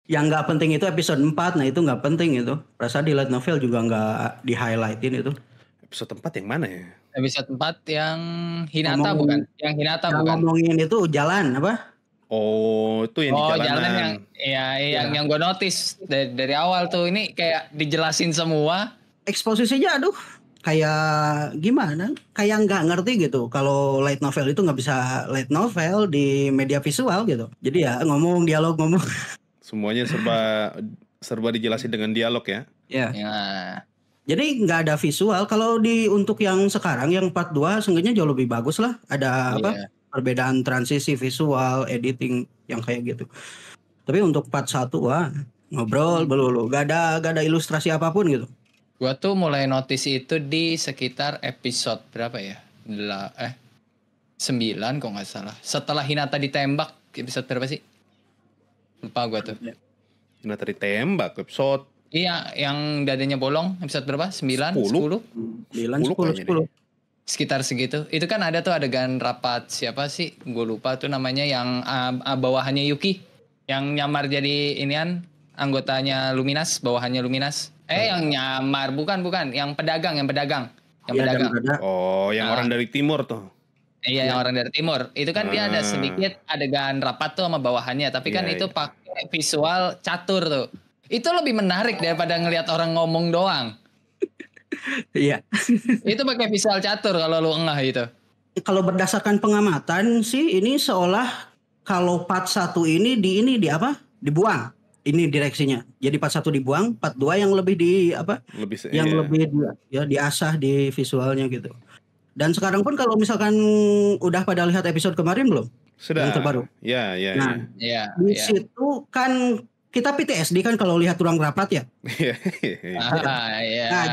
Yang nggak penting itu episode 4, nah itu nggak penting itu. Rasa di light novel juga nggak di-highlightin itu. Episode 4 yang mana ya? Episode 4 yang Hinata bukan? Yang Hinata yang bukan? ngomongin itu jalan apa? Oh, itu yang di jalanan. Jalan yang gue notice dari awal tuh, ini kayak dijelasin semua. Eksposisinya aduh kayak gimana? Kayak nggak ngerti gitu. Kalau light novel itu nggak bisa light novel di media visual gitu. Jadi ya dialog ngomong. Semuanya serba dijelasin dengan dialog ya. Ya. Jadi nggak ada visual. Kalau untuk yang sekarang yang part 2 seenggaknya jauh lebih bagus lah. Ada perbedaan transisi visual, editing yang kayak gitu. Tapi untuk part 1 wah ngobrol melulu, gak ada ilustrasi apapun gitu. Gua tuh mulai notice itu di sekitar episode berapa ya? 9 kok nggak salah. Setelah Hinata ditembak, episode berapa sih? Lupa gua tuh. Hinata ditembak episode. Iya, yang dadanya bolong episode berapa? 9, 10? 10. Sekitar segitu. Itu kan ada tuh adegan rapat siapa sih? Gue lupa tuh namanya, yang bawahannya Yuki. Yang nyamar jadi inian anggotanya Luminas, bawahannya Luminas. Yang nyamar bukan, yang pedagang. Oh, yang orang dari timur tuh. Iya, yang orang dari timur. Itu kan dia ada sedikit adegan rapat tuh sama bawahannya, tapi kan itu pakai visual catur tuh. Itu lebih menarik daripada ngelihat orang ngomong doang. Iya. Itu pakai visual catur kalau lu ngeh itu. Kalau berdasarkan pengamatan sih ini seolah kalau part 1 ini dibuang. Ini direksinya. Jadi part 1 dibuang, part 2 yang lebih lebih diasah di visualnya gitu. Dan sekarang pun kalau misalkan udah pada lihat episode kemarin belum? Sudah. Yang terbaru. Iya. Di situ kan kita PTSD kan kalau lihat ruang rapat ya.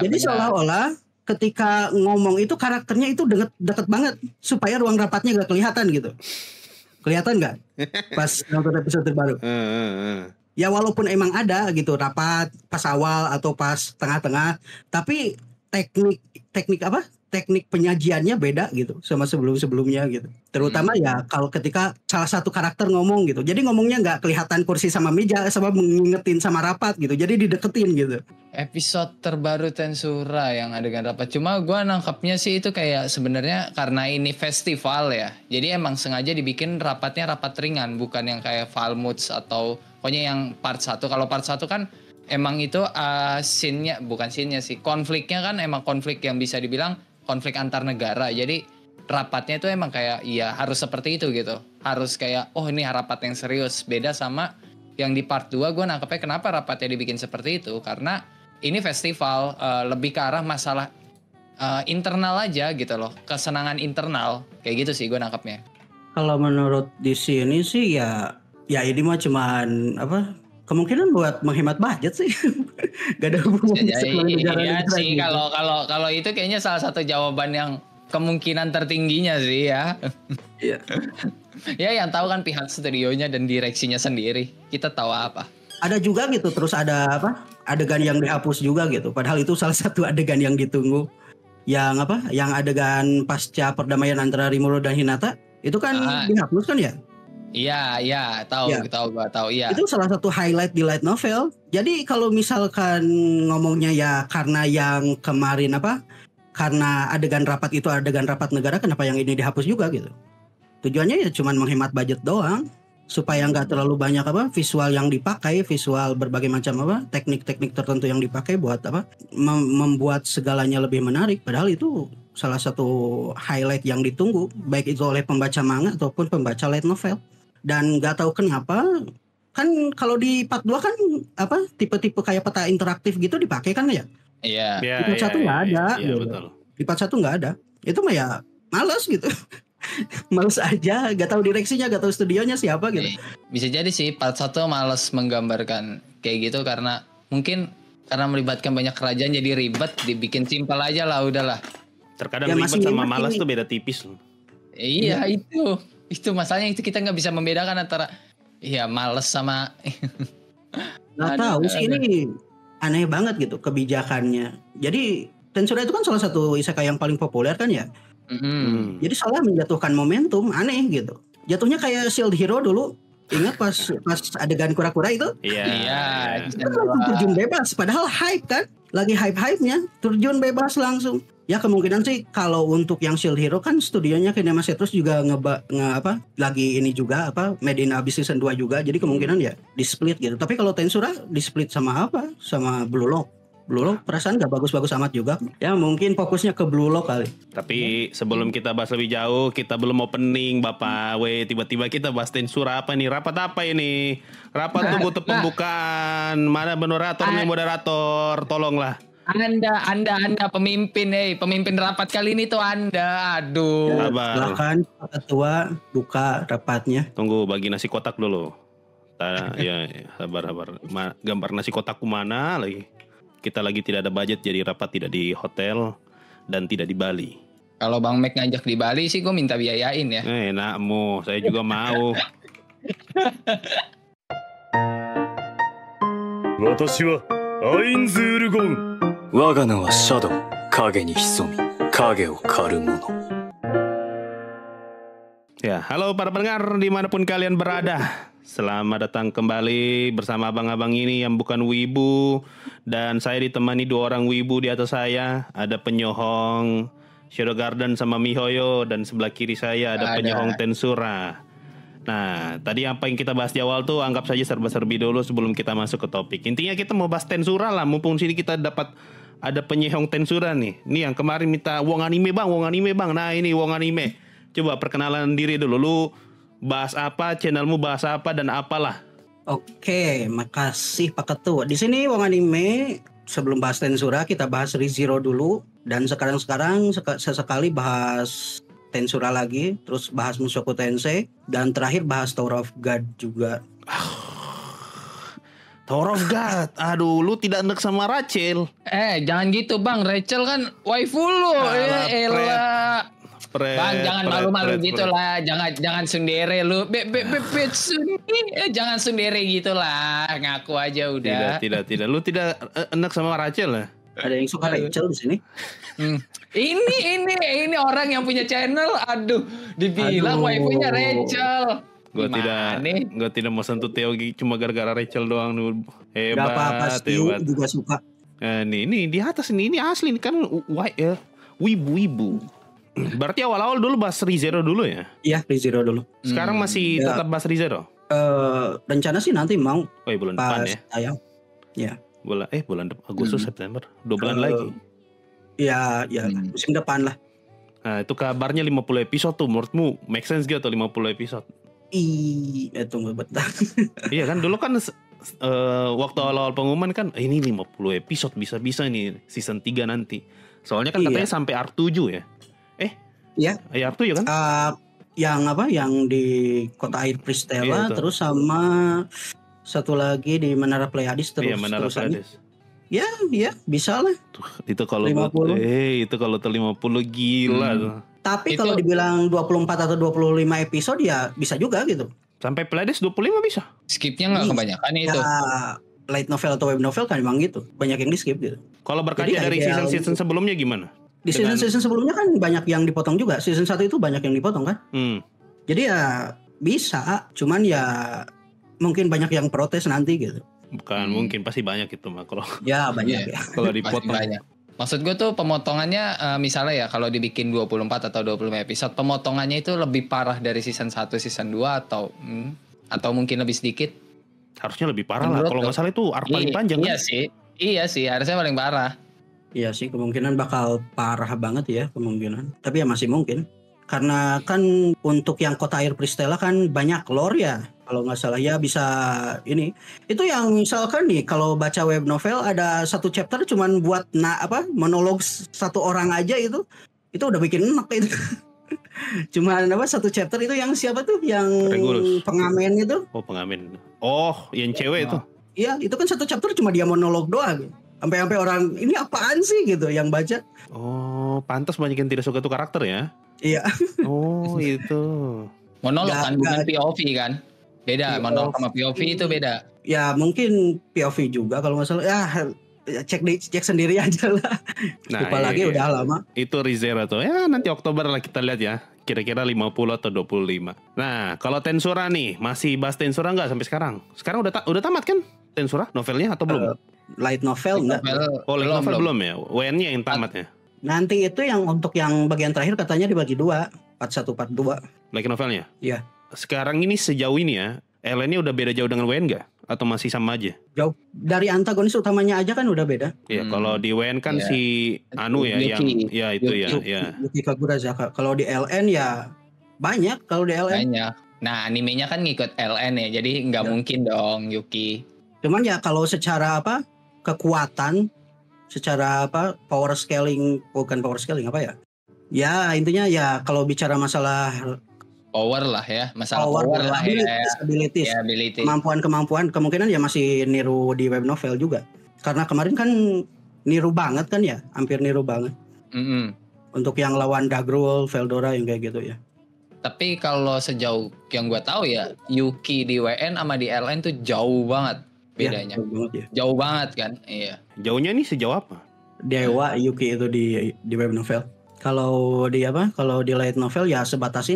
Jadi seolah-olah ketika ngomong itu karakternya itu deket banget supaya ruang rapatnya gak kelihatan gitu. Kelihatan gak? Pas nonton episode terbaru. Ya walaupun emang ada gitu rapat pas awal atau pas tengah-tengah, tapi teknik penyajiannya beda gitu sama sebelum-sebelumnya gitu. Terutama ya kalau ketika salah satu karakter ngomong gitu. Jadi ngomongnya nggak kelihatan kursi sama meja, sama mengingetin sama rapat gitu. Jadi dideketin gitu. Episode terbaru Tensura yang adegan rapat. Cuma gue nangkapnya sih itu kayak sebenarnya karena ini festival ya. Jadi emang sengaja dibikin rapatnya rapat ringan, bukan yang kayak Valmuts atau pokoknya yang part 1. Kalau part 1 kan emang itu konfliknya kan emang konflik yang bisa dibilang konflik antar negara. Jadi rapatnya itu emang kayak ya harus seperti itu gitu. Harus kayak ini rapat yang serius. Beda sama yang di part 2 gue nangkepnya kenapa rapatnya dibikin seperti itu. Karena ini festival lebih ke arah masalah internal aja gitu loh. Kesenangan internal. Kayak gitu sih gue nangkepnya. Kalau menurut di sini sih ya ini mah cuman kemungkinan buat menghemat budget sih. Gak ada hubungannya sama negara. Iya sih, kalau itu kayaknya salah satu jawaban yang kemungkinan tertingginya sih ya. Iya. Ya yang tahu kan pihak studionya dan direksinya sendiri. Kita tahu apa. Ada juga gitu, terus ada adegan yang dihapus juga gitu. Padahal itu salah satu adegan yang ditunggu. Yang adegan pasca perdamaian antara Rimuru dan Hinata itu kan dihapus kan ya? Iya, tahu. Iya. Itu salah satu highlight di light novel. Jadi kalau misalkan ngomongnya ya karena yang kemarin karena adegan rapat itu adegan rapat negara, kenapa yang ini dihapus juga gitu? Tujuannya ya cuman menghemat budget doang, supaya nggak terlalu banyak visual yang dipakai, visual berbagai macam teknik-teknik tertentu yang dipakai buat membuat segalanya lebih menarik. Padahal itu salah satu highlight yang ditunggu, baik itu oleh pembaca manga ataupun pembaca light novel. Dan nggak tahu kenapa kan kalau di part 2 kan tipe-tipe kayak peta interaktif gitu dipakai kan ya? Iya. Di part 1 nggak ada. Iya, betul. Di part 1 nggak ada. Itu mah ya males gitu. Males aja, gak tahu direksinya, gak tahu studionya siapa gitu. Bisa jadi sih part 1 males menggambarkan kayak gitu karena mungkin karena melibatkan banyak kerajaan jadi ribet, dibikin simpel aja lah udahlah. Terkadang ribet sama malas tuh beda tipis loh. Iya. Itu masalahnya, itu kita nggak bisa membedakan antara males sama nggak tahu sih ini aneh banget gitu kebijakannya. Jadi Tensura itu kan salah satu isekai yang paling populer kan ya. Jadi salah menjatuhkan momentum, aneh gitu. Jatuhnya kayak Shield Hero dulu Ingat pas adegan kura-kura itu? Iya. Iya, Itu kan langsung terjun bebas, padahal hype kan, lagi hype-nya, terjun bebas langsung. Ya kemungkinan sih kalau untuk yang Shield Hero kan studionya Kinema Citrus juga lagi ini juga made in Abyss season 2 juga, jadi kemungkinan ya di split gitu. Tapi kalau Tensura di split sama sama Blue Lock. Blue Lock perasaan gak bagus-bagus amat juga. Ya mungkin fokusnya ke Blue Lock kali. Tapi sebelum kita bahas lebih jauh, kita belum opening Bapak. Tiba-tiba kita bahas Tensura apa nih? Rapat apa ini? Rapat tuh butuh pembukaan. Mana moderator? Tolonglah. Anda pemimpin, pemimpin rapat kali ini tuh Anda. Aduh. Silakan Pak Ketua buka rapatnya. Tunggu bagi nasi kotak dulu. Ya, sabar. Gambar nasi kotakku mana lagi? Kita lagi tidak ada budget, jadi rapat tidak di hotel dan tidak di Bali. Kalau Bang Mac ngajak di Bali sih gue minta biayain ya. Enakmu, saya juga mau. 私はアインズールゴン。我が名はシャドウ、影に潜み、影を狩る者。 Ya, halo para pendengar dimanapun kalian berada. Selamat datang kembali bersama abang-abang ini yang bukan wibu. Dan saya ditemani 2 orang wibu di atas saya. Ada penyohong Shadow Garden sama Mihoyo. Dan sebelah kiri saya ada penyohong Tensura. Nah, tadi apa yang kita bahas di awal tuh anggap saja serba-serbi dulu sebelum kita masuk ke topik. Intinya kita mau bahas Tensura lah. Mumpung sini kita dapat ada penyohong Tensura nih. Nih yang kemarin minta wong anime bang. Nah ini wong anime. Coba perkenalan diri dulu. Lu bahas apa, channelmu bahas apa dan apalah. Oke, makasih Pak Ketua. Di sini Wong Anime, sebelum bahas Tensura kita bahas ReZero dulu, dan sekarang sesekali bahas Tensura lagi, terus bahas Mushoku Tensei, dan terakhir bahas Tower of God juga. Tower of God. Aduh, lu tidak enak sama Rachel. Jangan gitu Bang, Rachel kan waifu lu. Elah. Bang, jangan malu-malu gitu lah. Jangan sundere lu. Jangan sundere gitu lah. Ngaku aja udah. Tidak. Lu tidak enak sama Rachel ya? Ada yang suka Rachel di sini? Ini orang yang punya channel. Aduh, dibilang waifunya Rachel. Gue tidak mau sentuh Theo cuma gara-gara Rachel doang. Hebat. Gak apa-apa sih, juga suka. Nih di atas ini asli kan wibu. Berarti awal-awal dulu bahas ReZero dulu ya? Iya, ReZero dulu. Sekarang masih tetap bahas ReZero? Rencana sih nanti mau. Bulan depan ya? Tayang. Ya. Bulan Agustus, September. 2 bulan lagi. Ya, musim depan lah. Nah, itu kabarnya 50 episode tuh. Menurutmu make sense gak tuh 50 episode? Tunggu bentar. Iya kan, dulu kan waktu awal-awal pengumuman kan ini 50 episode bisa-bisa nih season 3 nanti. Soalnya kan katanya sampai arc 7 ya? Iya. Arc 7 kan? Yang di Kota Air Pristella, terus sama satu lagi di Menara Pleiades terus. Iya, Menara Pleiades. Ya, bisa lah. Itu kalau 50. Itu kalau 50 gila tuh. Tapi kalau dibilang 24 atau 25 episode ya bisa juga gitu. Sampai Pleiades 25 bisa. Skipnya nggak kebanyakan itu. Light novel atau web novel kan emang gitu. Banyak yang di skip gitu. Kalau berkaca dari season sebelumnya gimana? Di season sebelumnya kan banyak yang dipotong juga. Season 1 itu banyak yang dipotong kan. Jadi ya bisa. Cuman ya mungkin banyak yang protes nanti gitu. Bukan mungkin, pasti banyak itu mah kalau. Ya banyak ya. Kalau dipotong banyak. Maksud gue tuh pemotongannya misalnya ya kalau dibikin 24 atau 25 episode, pemotongannya itu lebih parah dari season 1, season 2 atau mungkin lebih sedikit. Harusnya lebih parah lah. Kalau nggak salah itu arc paling panjang kan? Iya sih, harusnya paling parah. Iya sih, kemungkinan bakal parah banget ya, kemungkinan. Tapi ya masih mungkin. Karena kan untuk yang Kota Air Pristella kan banyak lore ya. Kalau nggak salah ya bisa ini. Itu yang misalkan nih kalau baca web novel ada satu chapter cuman buat monolog satu orang aja itu udah bikin enak itu. Cuman satu chapter itu yang siapa tuh? Yang Regulus. Pengamen itu. Oh, pengamen. Oh, yang cewek itu. Iya, itu kan satu chapter cuma dia monolog doang. Sampai orang ini apaan sih gitu yang baca. Oh, pantas banyak yang tidak suka tuh karakter ya. Iya. Oh, itu. Monolog kan bukan POV kan. Beda, monolog sama POV itu beda. Ya mungkin POV juga kalau nggak salah. Ya cek sendiri aja lah. Nah, Lupa lagi udah lama. Itu ReZero tuh. Ya nanti Oktober lah kita lihat ya. kira-kira 50 atau 25. Nah, kalau Tensura nih, masih bahas Tensura nggak sampai sekarang? Sekarang udah tamat kan Tensura novelnya atau belum? Light novel enggak? Oh, light novel belum ya? WN-nya yang tamatnya. Nanti itu yang untuk yang bagian terakhir katanya dibagi 2, part 1, part 2. Light novelnya? Iya. Sekarang ini sejauh ini ya, LN-nya udah beda jauh dengan WN nggak? Atau masih sama aja? Jauh dari antagonis utamanya aja kan udah beda. Ya, kalau di WN kan Iya. si Anu ya Yuki. yang ya itu Yuki. ya. Yuki Kagurazaka. Kalau di LN ya banyak kalau di LN. Banyak. Nah, animenya kan ngikut LN ya, jadi nggak Ya. mungkin dong Yuki. Cuman ya kalau secara kekuatan, secara power scaling, bukan power scaling apa ya? Ya intinya ya kalau bicara masalah Power lah ya, masalah power, lah ya. abilities, Ya, ability. kemampuan kemungkinan ya masih niru di web novel juga. Karena kemarin kan niru banget kan ya, hampir niru banget. Mm-mm. Untuk yang lawan Dagrul, Veldora yang kayak gitu ya. Tapi kalau sejauh yang gue tahu ya, Yuki di WN sama di LN tuh jauh banget bedanya. Ya, jauh banget ya. Jauh banget kan? Iya. Jauhnya nih sejauh apa? Dewa Yuki itu di web novel. Kalau di Kalau di light novel ya sebatas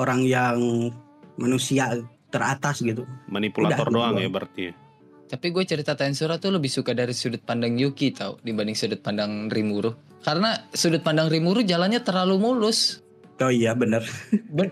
orang yang manusia teratas gitu. Manipulator Udah, doang gitu ya berarti. Tapi gue cerita Tensura tuh lebih suka dari sudut pandang Yuki tau dibanding sudut pandang Rimuru. Karena sudut pandang Rimuru jalannya terlalu mulus. Oh iya bener.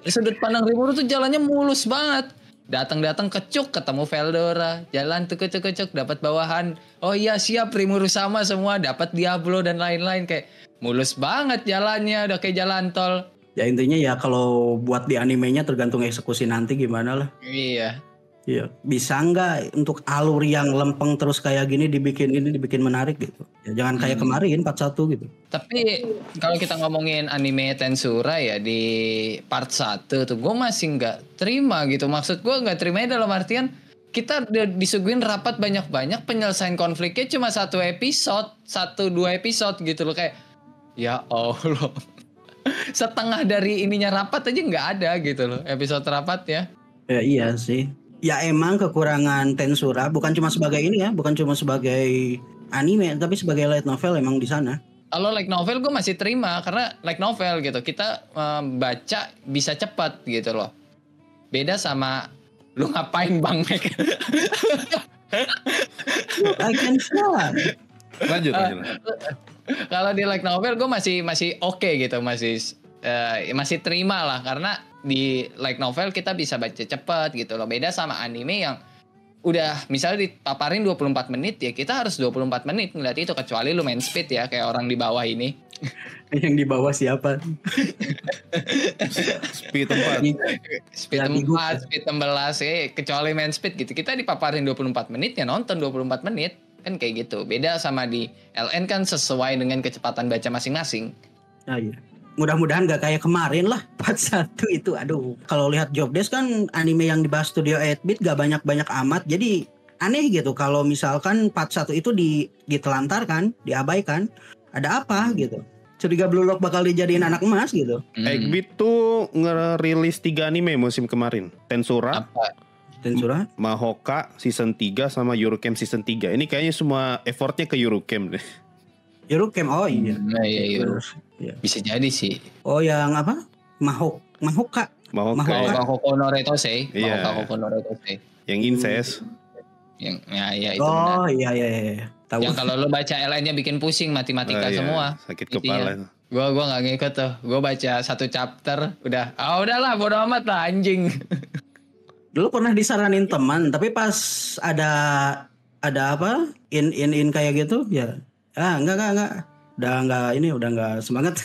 Sudut pandang Rimuru tuh jalannya mulus banget. Datang kecuk ketemu Veldora, jalan tuh kecuk dapat bawahan. Oh iya siap Rimuru sama semua, dapat Diablo dan lain-lain, kayak mulus banget jalannya, udah kayak jalan tol. Ya intinya ya kalau buat di animenya tergantung eksekusi nanti gimana lah. Iya. Iya, bisa nggak untuk alur yang lempeng terus kayak gini dibikin menarik gitu. Ya jangan kayak kemarin part 1 gitu. Tapi kalau kita ngomongin anime Tensura ya di part 1 tuh gue masih nggak terima gitu. Maksud gue nggak terimanya dalam artian kita disuguhin rapat banyak-banyak, penyelesaian konfliknya cuma 1 episode, 1-2 episode gitu loh, kayak ya Allah. Setengah dari ininya rapat aja nggak ada gitu loh episode rapat ya. Ya iya sih. Ya emang kekurangan Tensura bukan cuma sebagai ini ya, bukan cuma sebagai anime tapi sebagai light novel emang di sana. Kalau like novel gue masih terima karena like novel gitu kita baca bisa cepat gitu loh. Beda sama lu ngapain Bang Mek? I can fly. Lanjut. Kalau di like novel gue masih oke gitu, masih terima lah karena di like novel kita bisa baca cepat gitu loh. Beda sama anime yang udah misalnya dipaparin 24 menit ya kita harus 24 menit ngeliat itu, kecuali lu main speed ya kayak orang di bawah ini. Yang di bawah siapa? Speed 4. Speed 4, speed 16 ya, kecuali main speed gitu. Kita dipaparin 24 menit ya nonton 24 menit. Kan kayak gitu. Beda sama di LN kan sesuai dengan kecepatan baca masing-masing. Nah, iya. Mudah-mudahan gak kayak kemarin lah part 1 itu. Aduh, kalau lihat job desk kan anime yang dibahas Studio 8-bit gak banyak-banyak amat. Jadi aneh gitu kalau misalkan part 1 itu ditelantarkan, diabaikan. Ada apa gitu. Curiga Blue Lock bakal dijadiin anak emas gitu. 8-bit tuh ngerilis 3 anime musim kemarin. Tensura, Apa? Tensura. Mahoka season 3 sama Eurocamp season 3. Ini kayaknya semua effortnya ke Eurocamp deh. Eurocamp, oh iya. Nah, iya. Iya. Bisa jadi sih. Oh yang apa? Mahoka. Mahoka. Mahoko no Retose. Iya. Mahoko no Retose. Yang incest. Yang ya itu benar. Oh iya. Tahu. Yang kalau lu baca LN-nya bikin pusing matematika Oh, iya. semua. Sakit Intinya. kepala. Gua nggak ngikut tuh. Gua baca 1 chapter udah. Udahlah bodo amat lah anjing. Dulu pernah disaranin teman, tapi pas ada apa? In kayak gitu ya. Enggak. Udah enggak semangat.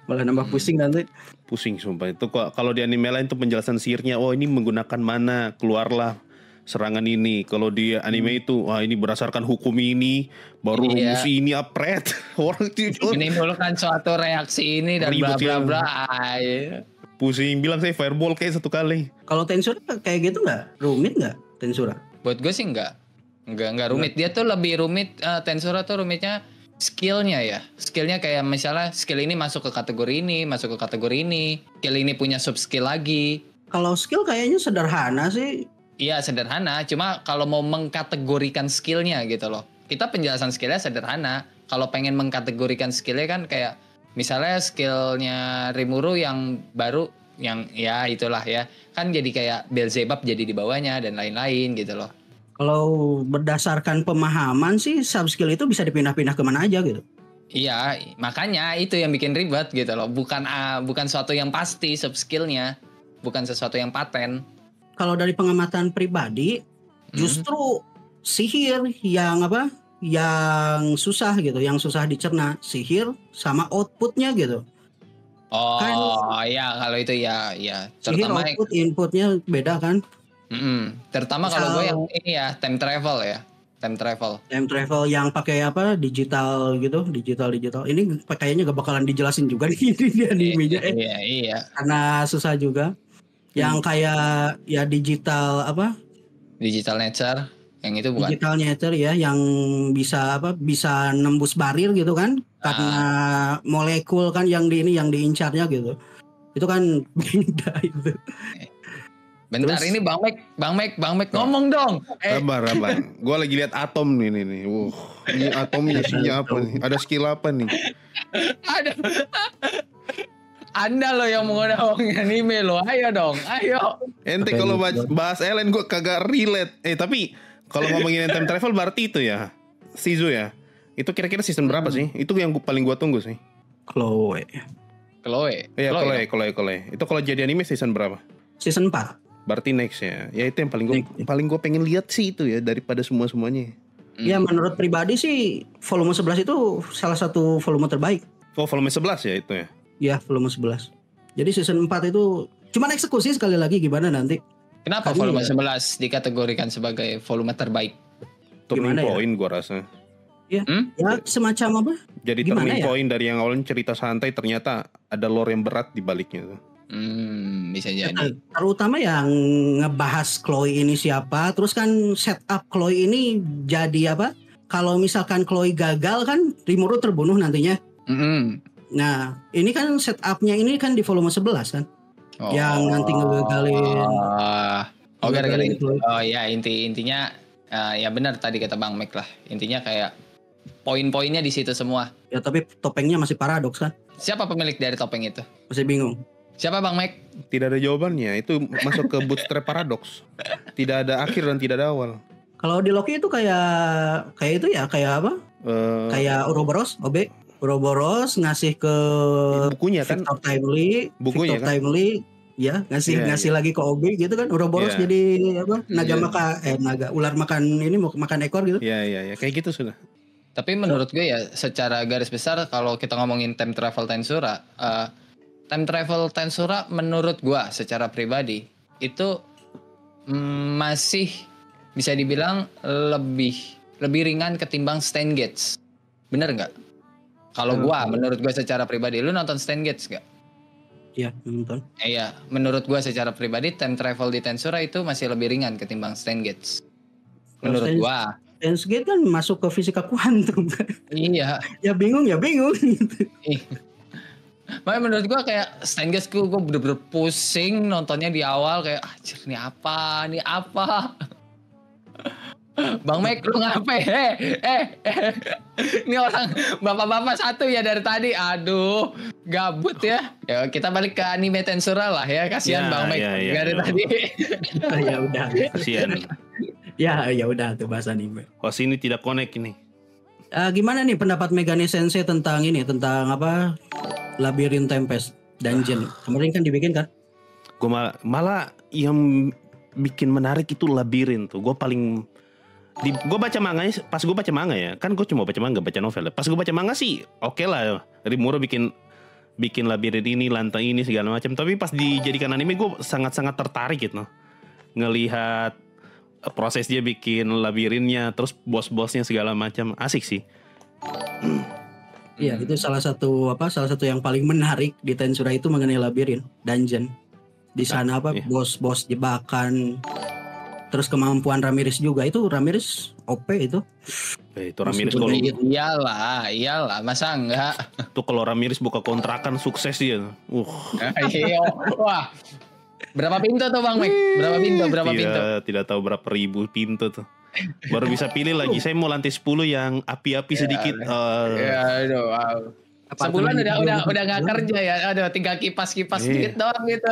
Malah nambah pusing nanti. Pusing sumpah itu kok. Kalau di anime lain tuh penjelasan sihirnya, oh ini menggunakan mana, keluarlah serangan ini. Kalau di anime itu, wah ini berdasarkan hukum ini, baru Iya. rumus ini apret. Orang tidur Menimbulkan suatu reaksi ini dan bla Ribet bla ya. bla. Iya. pusing, bilang saya fireball kayak 1 kali. Kalau Tensura kayak gitu nggak? Rumit nggak Tensura? Buat gue sih enggak rumit. Dia tuh lebih rumit. Tensura tuh rumitnya skillnya ya. Skillnya kayak misalnya skill ini masuk ke kategori ini, masuk ke kategori ini. Skill ini punya sub skill lagi. Kalau skill kayaknya sederhana sih. Iya sederhana. Cuma kalau mau mengkategorikan skillnya gitu loh. Kita penjelasan skillnya sederhana. Kalau pengen mengkategorikan skillnya kan kayak misalnya skillnya Rimuru yang baru, yang ya itulah ya, kan jadi kayak Beelzebub jadi di bawahnya dan lain-lain gitu loh. Kalau berdasarkan pemahaman sih sub skill itu bisa dipindah-pindah kemana aja gitu. Iya, makanya itu yang bikin ribet gitu loh. Bukan suatu yang pasti sub skillnya, bukan sesuatu yang paten. Kalau dari pengamatan pribadi, justru sihir yang apa? Yang susah gitu, yang susah dicerna, sihir sama outputnya gitu. Oh, ya kalau itu ya. Sihir Terutama output inputnya beda kan? terutama kalau gue yang ini ya, time travel ya. Time travel yang pakai apa? Digital gitu, digital. Ini kayaknya gak bakalan dijelasin juga nih di animenya. Iya. Karena susah juga. Yang kayak ya digital apa? Digital nature, yang itu bukan. Digital nature ya, yang bisa apa? Bisa nembus barir gitu kan? Karena molekul kan yang diincarnya gitu. Itu kan beda itu. Bentar, ini Bang Mek ngomong dong. Sabar. Gue lagi lihat atom nih. Ini atomnya isinya apa nih? Ada skill apa nih? Ada. Anda loh yang mau ngomongin anime lo. Ayo dong, ayo. Ente kalau bahas Ellen gue kagak relate. Tapi kalau ngomongin time travel berarti itu ya, Shizu ya. Itu kira-kira season berapa sih? Itu yang paling gue tunggu sih. Chloe. Iya, Chloe. Itu kalau jadi anime season berapa? Season 4. Berarti next ya. Ya itu yang paling gue pengen lihat sih itu ya, daripada semuanya. Ya menurut pribadi sih volume 11 itu salah satu volume terbaik. Oh, volume 11 ya itu ya. Ya volume 11. Jadi season 4 itu cuman eksekusi sekali lagi gimana nanti. Kenapa volume 11 dikategorikan sebagai volume terbaik? Turning point gue rasa. Ya, ya semacam apa? Jadi turning point dari yang awalnya cerita santai ternyata ada lore yang berat di baliknya tuh. Bisa jadi. Terutama yang ngebahas Chloe ini siapa, terus kan setup Chloe ini jadi apa? Kalau misalkan Chloe gagal kan Rimuru terbunuh nantinya. Nah, ini kan setupnya ini kan di volume 11 kan. Yang nanti ngegagalin. Gara-gara itu. Oh ya, intinya ya benar tadi kata Bang Mek lah. Intinya kayak poin-poinnya di situ semua. Ya tapi topengnya masih paradoks kan. Siapa pemilik dari topeng itu? Masih bingung. Siapa Bang Mek? Tidak ada jawabannya. Itu masuk ke bootstrap paradoks. Tidak ada akhir dan tidak ada awal. Kalau di Loki itu kayak itu ya, kayak apa? Kayak Ouroboros, Ouroboros ngasih ke bukunya kan? Victor Timely, bukunya Victor Timely, ya ngasih lagi ke Obe gitu kan. Ouroboros jadi apa? Naga ular makan ini mau makan ekor gitu. Iya, kayak gitu sudah. Tapi menurut gue ya secara garis besar kalau kita ngomongin time travel Tensura menurut gue secara pribadi itu masih bisa dibilang lebih ringan ketimbang Steins Gate. Bener nggak? Kalau gue, menurut gue secara pribadi, lu nonton Steins Gate nggak? Iya, nonton. Iya, menurut gue secara pribadi time travel di Tensura itu masih lebih ringan ketimbang Steins Gate. Menurut gue. Steins Gate kan masuk ke fisika kuantum. Iya. Ya bingung gitu. Makanya menurut gue kayak Steins Gate gue bener-bener pusing nontonnya di awal kayak anjir ini apa Bang Mek lu ngapain ini orang bapak-bapak satu ya dari tadi aduh gabut ya kita balik ke anime Tensura lah ya kasihan Bang Mek dari tadi ya udah kasihan ya udah tuh bahas anime sini tidak connect ini. Gimana nih pendapat Megane Sensei tentang apa Labirin Tempest Dungeon kemarin kan dibikin kan? Gue malah yang bikin menarik itu Labirin tuh. Gue baca manganya. Pas gue baca manga ya, kan gue cuma baca manga, baca novel. Pas gue baca manga sih, oke lah. Rimuro bikin labirin ini, lantai ini segala macam. Tapi pas dijadikan anime, gue sangat-sangat tertarik gitu. Ngelihat proses dia bikin labirinnya, terus bos-bosnya segala macam, asik sih. Iya, itu salah satu yang paling menarik di Tensura itu mengenai labirin dungeon. Di sana bos-bos jebakan. Terus kemampuan Ramirez juga itu Ramirez OP itu. Itu Ramirez kalau iyalah masa enggak? Tuh kalau Ramirez buka kontrakan sukses dia. Wah. Berapa pintu tuh Bang Mek? Berapa pintu? Tidak tahu berapa ribu pintu tuh. Baru bisa pilih lagi. Saya mau lantai 10 yang api-api sedikit. Sebulan Apartemen udah nggak gedung kerja ya. Aduh, tinggal kipas-kipas Iya. dikit doang gitu.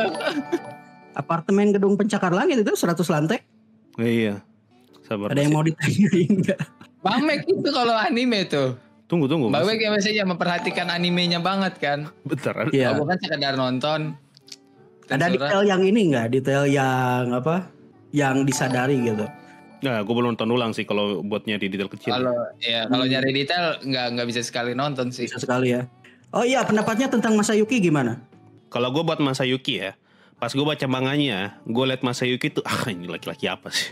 apartemen gedung pencakar langit itu 100 lantai. Iya. Sabar. Ada yang mau ditanyain nggak? Bang Mek itu kalau anime tuh. Tunggu. Bang Mas. Mek ya biasanya memperhatikan animenya banget kan. Bentar. Iya. Oh, bukan sekedar nonton. Ada Tensura. detail yang ini nggak? Detail yang apa? Yang disadari gitu. Nah, gue belum nonton ulang sih kalau buatnya di detail kecil. Kalau nyari detail nggak bisa sekali nonton sih. Bisa sekali ya. Oh iya, pendapatnya tentang Masayuki gimana? Kalau gue buat Masayuki ya, pas gue baca manganya, gue liat Masayuki tuh, ini laki-laki apa sih?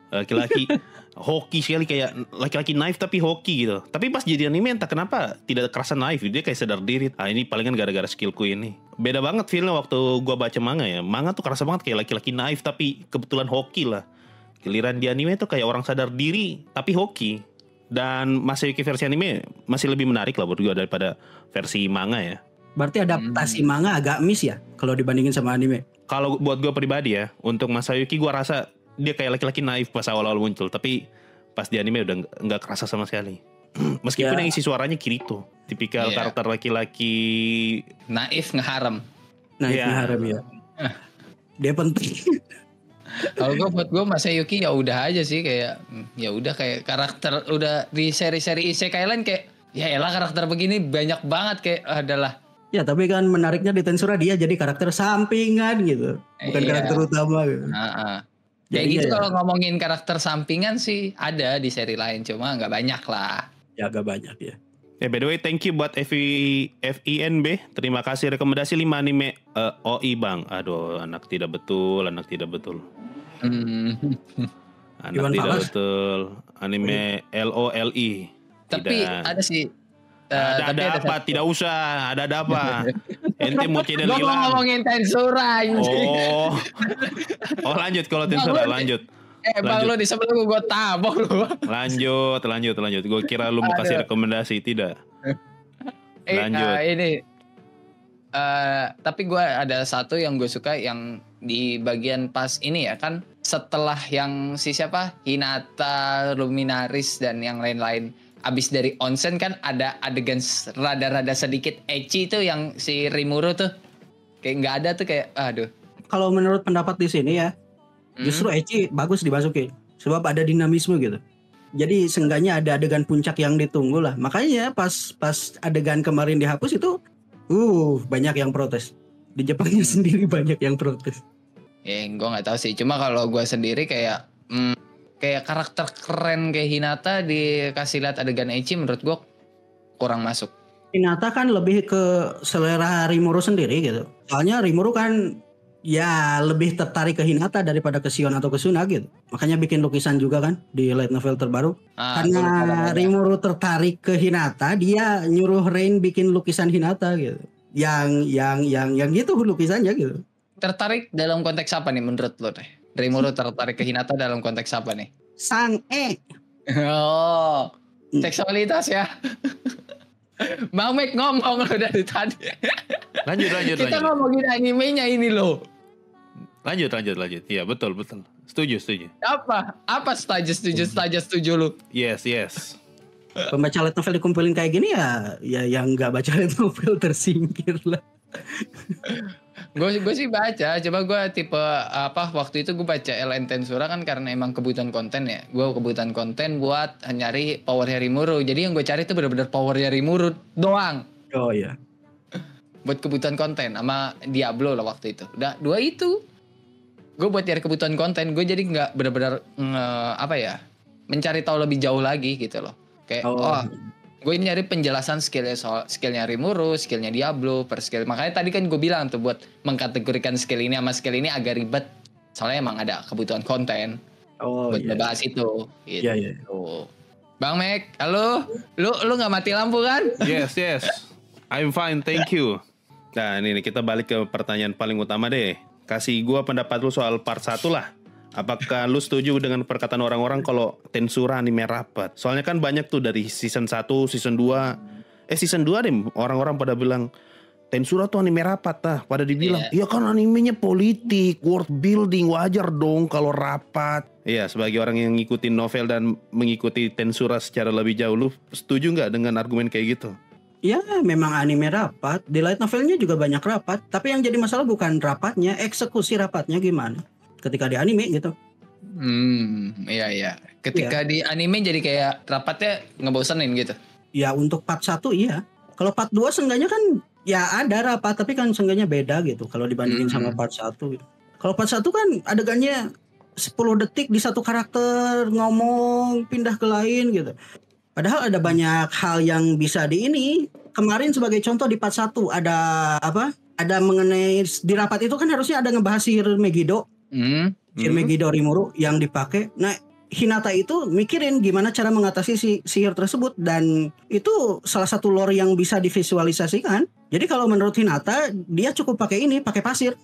Laki-laki hoki sekali, kayak laki-laki naif tapi hoki gitu. Tapi pas jadi anime entah kenapa tidak kerasa naif, dia kayak sadar diri. Ini palingan gara-gara skillku ini. Beda banget feelnya waktu gue baca manga ya. Manga tuh kerasa banget kayak laki-laki naif tapi kebetulan hoki lah. Giliran di anime tuh kayak orang sadar diri tapi hoki. Dan Masayuki versi anime masih lebih menarik lah buat gue daripada versi manga ya. Berarti adaptasi manga agak miss ya kalau dibandingin sama anime. Kalau buat gue pribadi ya, untuk Masayuki gue rasa dia kayak laki-laki naif pas awal-awal muncul, tapi pas di anime udah nggak kerasa sama sekali. Meskipun Ya. yang isi suaranya Kirito, tipikal Iya. karakter laki-laki. Naif ngeharem. Nah, Iya. itu harap ya. Dia penting. Kalau buat gue Masayuki ya udah aja sih kayak ya udah kayak karakter udah di seri-seri isekai lain kayak ya elah karakter begini banyak banget kayak adalah Ya, tapi kan menariknya di Tensura dia jadi karakter sampingan gitu. Bukan Iya. karakter utama gitu. Kayak Jadi gitu ya. kalau ngomongin karakter sampingan sih ada di seri lain cuma nggak banyak lah. Ya agak banyak ya. By the way, thank you buat FINB. Terima kasih rekomendasi 5 anime OI Bang. Aduh, anak tidak betul. Hmm. Anak Iwan tidak Fals. betul. Anime LOLI. Tapi Tidak. ada sih. Ada apa? Tidak usah. Ada apa? Ente mau channel Gue mau hilang. ngomongin Tensura anjing. Oh lanjut kalau Tensura lanjut. Bang lanjut. lu di sebelah gue tabok lu. Lanjut. Gue kira lu mau kasih rekomendasi, tidak. Lanjut. Tapi gue ada satu yang gue suka yang di bagian pas ini ya kan setelah yang si siapa Hinata, Luminaris dan yang lain-lain abis dari onsen kan ada adegan rada-rada sedikit ecchi tuh yang si Rimuru tuh kayak nggak ada tuh kayak aduh. Kalau menurut pendapat di sini ya, justru ecchi bagus dimasukin. Sebab ada dinamisme gitu. Jadi seenggaknya ada adegan puncak yang ditunggu lah. Makanya pas adegan kemarin dihapus itu, banyak yang protes. Di Jepangnya sendiri banyak yang protes. Gue nggak tahu sih. Cuma kalau gue sendiri kayak kayak karakter keren kayak Hinata dikasih lihat adegan ecchi menurut gue kurang masuk. Hinata kan lebih ke selera Rimuru sendiri gitu. Soalnya Rimuru kan ya lebih tertarik ke Hinata daripada ke Shion atau ke Suna gitu. Makanya bikin lukisan juga kan di light novel terbaru. Karena Rimuru tertarik ke Hinata, dia nyuruh Rain bikin lukisan Hinata gitu. Yang gitu lukisannya gitu. Tertarik dalam konteks apa nih menurut lo deh? Rimuru tertarik ke Hinata dalam konteks apa nih? Sang-e. Oh, seksualitas ya. Bang Mek ngomong lo dari tadi. Lanjut. Kita ngomongin animenya ini loh. Lanjut. Iya betul. Setuju. Apa setuju lu? Yes. Pembaca light novel dikumpulin kayak gini ya yang nggak baca light novel tersingkir lah. Gue sih baca, coba gue tipe waktu itu gue baca LN Tensura kan karena emang kebutuhan konten ya. Gue kebutuhan konten buat nyari power Rimuru. Jadi yang gue cari itu benar-benar power Rimuru doang. Oh iya. Buat kebutuhan konten sama Diablo lah waktu itu. Udah 2 itu. Gue buat nyari kebutuhan konten, gue jadi nggak benar-benar mencari tahu lebih jauh lagi gitu loh. Kayak gue nyari penjelasan skillnya Rimuru, skillnya Diablo, per skill. Makanya tadi kan gue bilang tuh buat mengkategorikan skill ini sama skill ini agak ribet. Soalnya emang ada kebutuhan konten buat ngebahas itu. Gitu. Iya. Bang Mek, halo, lu nggak mati lampu kan? Yes. I'm fine, thank you. Nah ini kita balik ke pertanyaan paling utama deh. Kasih gue pendapat lu soal part 1 lah. Apakah lu setuju dengan perkataan orang-orang kalau Tensura anime rapat? Soalnya kan banyak tuh dari season 1, season 2. Season 2 deh orang-orang pada bilang Tensura tuh anime rapat tah. Pada dibilang, ya kan animenya politik, world building, wajar dong kalau rapat. Iya, sebagai orang yang ngikutin novel dan mengikuti Tensura secara lebih jauh, lu setuju nggak dengan argumen kayak gitu? Ya memang anime rapat, di light novelnya juga banyak rapat, tapi yang jadi masalah bukan rapatnya, eksekusi rapatnya gimana ketika di anime gitu. Iya. Ketika di anime jadi kayak rapatnya ngebosenin gitu. Ya untuk part 1 iya. Kalau part 2 seenggaknya kan ya ada rapat, tapi kan seenggaknya beda gitu kalau dibandingin sama part 1 gitu. Kalau part 1 kan adegannya 10 detik di satu karakter ngomong pindah ke lain gitu. Padahal ada banyak hal yang bisa di ini. Kemarin sebagai contoh di part 1 ada apa? Ada mengenai di rapat itu kan harusnya ada ngebahas sihir Megiddo. Sihir Megiddo Rimuru yang dipakai. Nah, Hinata itu mikirin gimana cara mengatasi sihir tersebut, dan itu salah satu lore yang bisa divisualisasikan. Jadi kalau menurut Hinata dia cukup pakai ini, pakai pasir.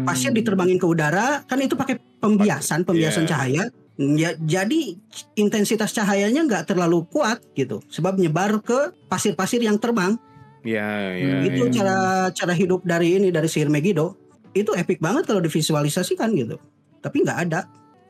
Pasir diterbangin ke udara, kan itu pakai pembiasan cahaya. Ya, jadi intensitas cahayanya nggak terlalu kuat gitu, sebab nyebar ke pasir-pasir yang terbang. Itu cara hidup dari sihir Megiddo. Itu epic banget kalau divisualisasikan gitu. Tapi nggak ada.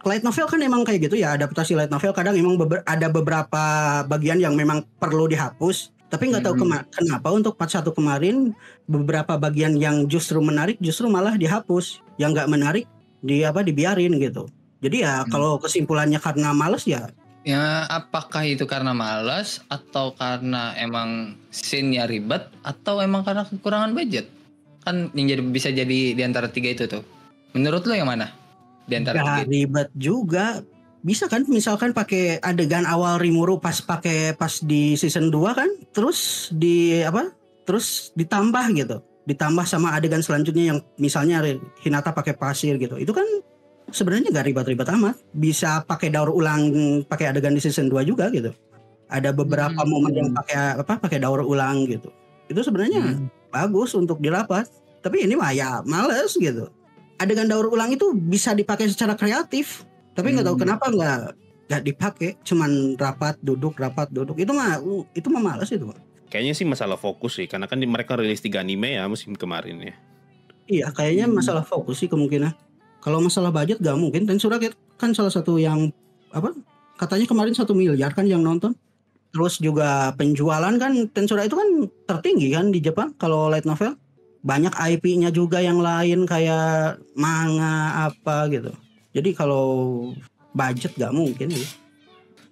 Light novel kan emang kayak gitu ya, adaptasi light novel kadang emang ada beberapa bagian yang memang perlu dihapus. Tapi nggak tahu kenapa untuk part 1 kemarin beberapa bagian yang justru menarik justru malah dihapus, yang nggak menarik dibiarin gitu. Jadi ya kalau kesimpulannya karena malas ya. Ya apakah itu karena malas atau karena emang scene-nya ribet atau emang karena kekurangan budget? Kan yang bisa jadi di antara 3 itu tuh. Menurut lo yang mana? Di antara 3 ribet juga. Bisa kan misalkan pakai adegan awal Rimuru pas di season 2 kan, terus terus ditambah gitu. Ditambah sama adegan selanjutnya yang misalnya Hinata pakai pasir gitu. Itu kan sebenarnya gak ribet-ribet amat. Bisa pakai daur ulang, pakai adegan di season 2 juga gitu. Ada beberapa momen yang pakai daur ulang gitu. Itu sebenarnya bagus untuk dirapat. Tapi ini mah ya males gitu. Adegan daur ulang itu bisa dipakai secara kreatif. Tapi nggak tahu kenapa nggak dipakai. Cuman rapat duduk. Itu mah males itu. Kayaknya sih masalah fokus sih. Karena kan mereka rilis 3 anime ya musim kemarin ya. Iya kayaknya masalah fokus sih kemungkinan. Kalau masalah budget gak mungkin. Tensura kan salah satu yang katanya kemarin 1 miliar kan yang nonton. Terus juga penjualan kan Tensura itu kan tertinggi kan di Jepang kalau light novel. Banyak IP-nya juga yang lain kayak manga apa gitu. Jadi kalau budget gak mungkin ya.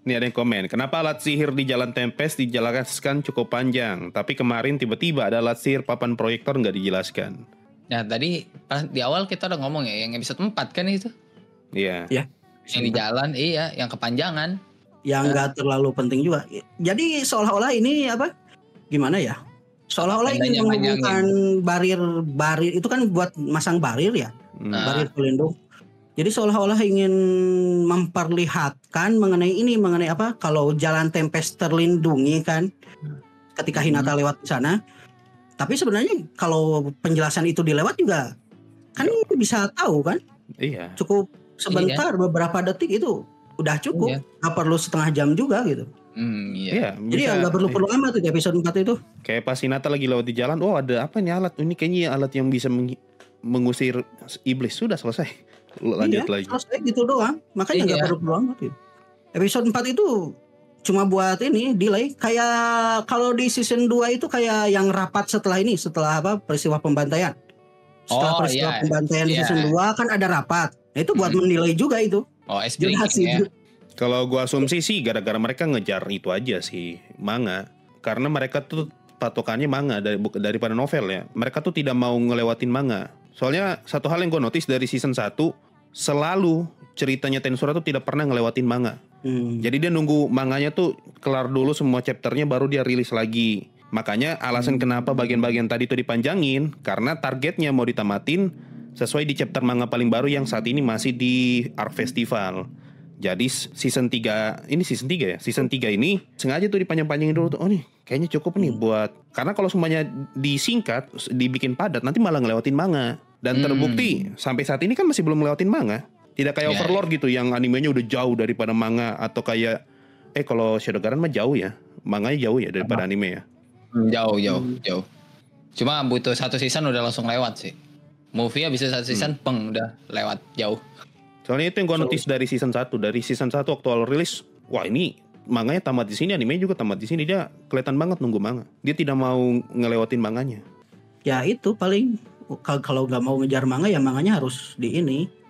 Ini ada yang komen, kenapa alat sihir di Jalan Tempest dijelaskan cukup panjang, tapi kemarin tiba-tiba ada alat sihir papan proyektor nggak dijelaskan. Nah tadi di awal kita udah ngomong ya, yang episode 4 kan itu. Iya. Yeah. Yang di jalan, yang kepanjangan. Yang nggak terlalu penting juga. Jadi seolah-olah ini gimana ya? Seolah-olah ingin menghubungkan barir itu kan buat masang barir ya, barir pelindung. Jadi seolah-olah ingin memperlihatkan mengenai kalau Jalan Tempest terlindungi kan ketika Hinata lewat di sana. Tapi sebenarnya kalau penjelasan itu dilewat juga kan bisa tahu kan? Iya. Cukup sebentar, beberapa detik itu udah cukup. Nggak perlu setengah jam juga gitu. Iya. Jadi nggak perlu amat di episode 4 itu. Kayak pas Hinata lagi lewat di jalan, ada apa nih alat? Ini kayaknya alat yang bisa mengusir iblis. Sudah selesai. Lanjut lagi. Selesai gitu doang. Makanya nggak perlu amat gitu. Episode 4 itu cuma buat delay. Kayak kalau di season 2 itu kayak yang rapat setelah peristiwa pembantaian. Setelah peristiwa pembantaian di season 2 kan ada rapat. Nah, itu buat mendelay juga itu. Ya. Kalau gua asumsi sih gara-gara mereka ngejar itu aja sih manga. Karena mereka tuh patokannya manga daripada novel ya. Mereka tuh tidak mau ngelewatin manga. Soalnya satu hal yang gue notice dari season 1, selalu ceritanya Tensura tuh tidak pernah ngelewatin manga. Jadi dia nunggu manganya tuh kelar dulu semua chapternya baru dia rilis lagi. Makanya alasan kenapa bagian-bagian tadi tuh dipanjangin, karena targetnya mau ditamatin sesuai di chapter manga paling baru yang saat ini masih di Arc Festival. Jadi season 3 ya. Season 3 ini sengaja tuh dipanjang-panjangin dulu tuh. Oh nih, kayaknya cukup nih buat, karena kalau semuanya disingkat, dibikin padat nanti malah ngelewatin manga. Dan terbukti sampai saat ini kan masih belum ngelewatin manga. Tidak kayak Overlord gitu yang animenya udah jauh daripada manga, atau kayak kalau Shadowgaran mah jauh ya. Manganya jauh ya daripada anime ya. Jauh. Cuma butuh 1 season udah langsung lewat sih. Movie-nya bisa 1 season udah lewat jauh. Soalnya itu yang gue notice dari season 1. Dari season 1 waktu awal rilis, wah ini manganya tamat di sini, animenya juga tamat di sini. Dia kelihatan banget nunggu manga. Dia tidak mau ngelewatin manganya. Ya itu paling kalau nggak mau ngejar manga ya manganya harus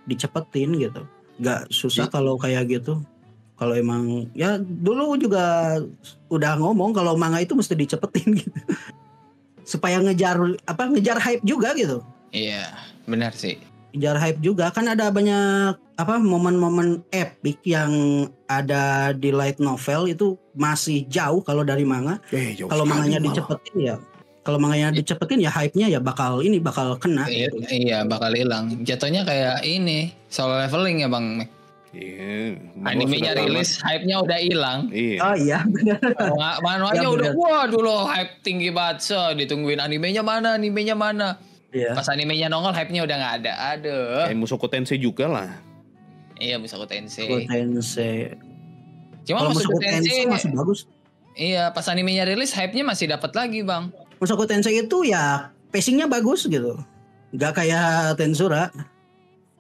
dicepetin gitu. Nggak susah kalau kayak gitu. Kalau emang ya dulu juga udah ngomong kalau manga itu mesti dicepetin gitu. Supaya ngejar hype juga gitu. Iya, benar sih. Ngejar hype juga kan ada banyak momen-momen epic yang ada di light novel itu masih jauh kalau dari manga. Kalau manganya dicepetin ya hype-nya ya bakal kena. Iya, bakal hilang. Jatuhnya kayak ini, solo leveling ya Bang. Iya. Animenya rilis, hype-nya udah hilang. Iya. Oh iya benar. Manualnya Ya, udah benar. wah dulu hype tinggi banget, ditungguin animenya mana. Iya. Pas animenya nongol hype-nya udah nggak ada. Aduh. Kayak Mushoku Tensei juga lah. Iya, Mushoku Tensei. Cuma Kalau Mushoku Mushoku Tensei masih bagus. Iya, pas animenya rilis hype-nya masih dapat lagi, Bang. Mushoku Tensei itu ya pacingnya bagus gitu. Nggak kayak Tensura.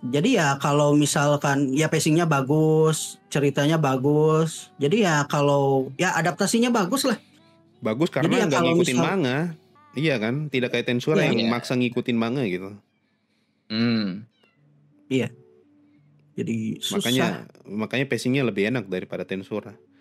Jadi ya kalau misalkan ya pacingnya bagus, ceritanya bagus. Jadi ya kalau ya adaptasinya bagus lah. Bagus karena Jadi ya nggak kalau ngikutin manga. Iya kan? Tidak kayak Tensura Iya, yang maksa ngikutin manga gitu. Iya. Jadi susah. Makanya pacingnya lebih enak daripada Tensura.